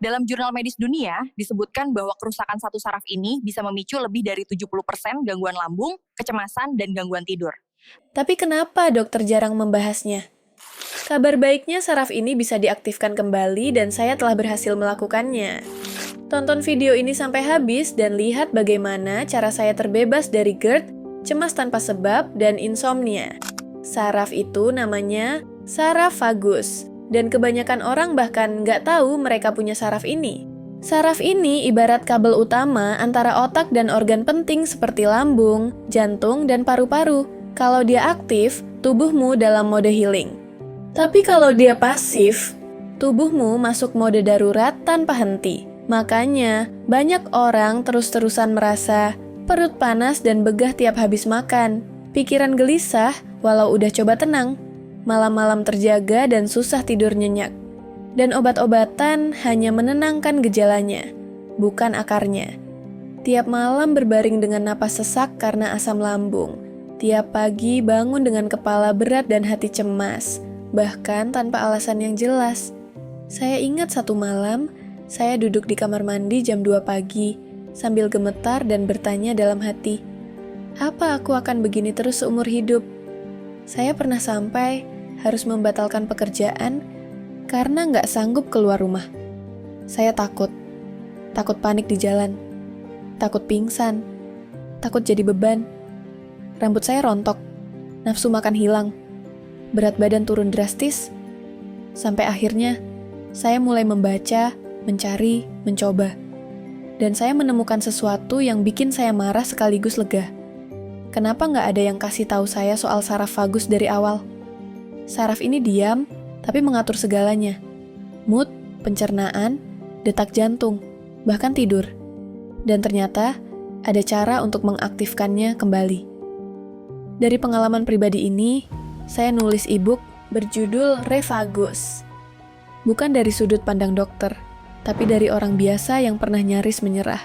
Dalam jurnal medis dunia, disebutkan bahwa kerusakan satu saraf ini bisa memicu lebih dari 70% gangguan lambung, kecemasan, dan gangguan tidur. Tapi kenapa dokter jarang membahasnya? Kabar baiknya saraf ini bisa diaktifkan kembali dan saya telah berhasil melakukannya. Tonton video ini sampai habis dan lihat bagaimana cara saya terbebas dari GERD, cemas tanpa sebab, dan insomnia. Saraf itu namanya saraf vagus, dan kebanyakan orang bahkan nggak tahu mereka punya saraf ini. Saraf ini ibarat kabel utama antara otak dan organ penting seperti lambung, jantung, dan paru-paru. Kalau dia aktif, tubuhmu dalam mode healing. Tapi kalau dia pasif, tubuhmu masuk mode darurat tanpa henti. Makanya, banyak orang terus-terusan merasa perut panas dan begah tiap habis makan. Pikiran gelisah walau udah coba tenang. Malam-malam terjaga dan susah tidur nyenyak. Dan obat-obatan hanya menenangkan gejalanya, bukan akarnya. Tiap malam berbaring dengan napas sesak karena asam lambung. Tiap pagi bangun dengan kepala berat dan hati cemas, bahkan tanpa alasan yang jelas. Saya ingat satu malam, saya duduk di kamar mandi jam 2 pagi, sambil gemetar dan bertanya dalam hati, apa aku akan begini terus seumur hidup? Saya pernah sampai harus membatalkan pekerjaan karena nggak sanggup keluar rumah. Saya takut panik di jalan, takut pingsan, takut jadi beban. Rambut saya rontok, nafsu makan hilang, berat badan turun drastis, sampai akhirnya saya mulai membaca, mencari, mencoba. Dan saya menemukan sesuatu yang bikin saya marah sekaligus lega. Kenapa nggak ada yang kasih tahu saya soal saraf vagus dari awal? Saraf ini diam, tapi mengatur segalanya. Mood, pencernaan, detak jantung, bahkan tidur. Dan ternyata ada cara untuk mengaktifkannya kembali. Dari pengalaman pribadi ini, saya nulis e-book berjudul Revagus. Bukan dari sudut pandang dokter, tapi dari orang biasa yang pernah nyaris menyerah.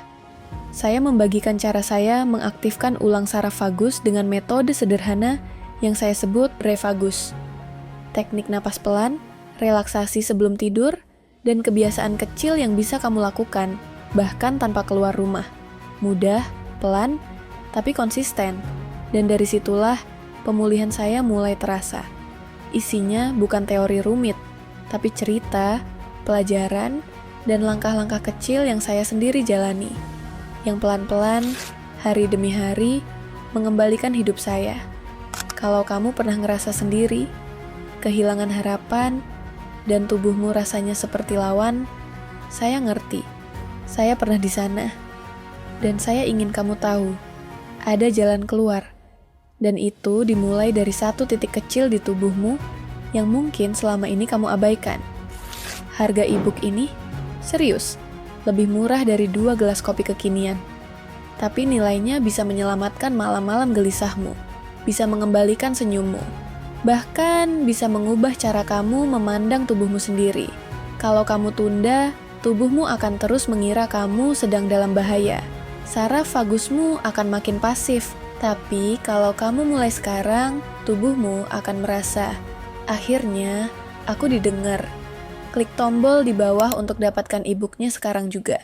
Saya membagikan cara saya mengaktifkan ulang saraf vagus dengan metode sederhana yang saya sebut Revagus. Teknik napas pelan, relaksasi sebelum tidur, dan kebiasaan kecil yang bisa kamu lakukan, bahkan tanpa keluar rumah. Mudah, pelan, tapi konsisten. Dan dari situlah pemulihan saya mulai terasa. Isinya bukan teori rumit, tapi cerita, pelajaran, dan langkah-langkah kecil yang saya sendiri jalani. Yang pelan-pelan, hari demi hari, mengembalikan hidup saya. Kalau kamu pernah ngerasa sendiri, kehilangan harapan, dan tubuhmu rasanya seperti lawan, saya ngerti. Saya pernah di sana. Dan saya ingin kamu tahu, ada jalan keluar. Dan itu dimulai dari satu titik kecil di tubuhmu yang mungkin selama ini kamu abaikan. Harga e-book ini, serius, lebih murah dari 2 gelas kopi kekinian. Tapi nilainya bisa menyelamatkan malam-malam gelisahmu, bisa mengembalikan senyummu, bahkan bisa mengubah cara kamu memandang tubuhmu sendiri. Kalau kamu tunda, tubuhmu akan terus mengira kamu sedang dalam bahaya. Saraf vagusmu akan makin pasif. Tapi kalau kamu mulai sekarang, tubuhmu akan merasa, akhirnya aku didengar. Klik tombol di bawah untuk dapatkan e-booknya sekarang juga.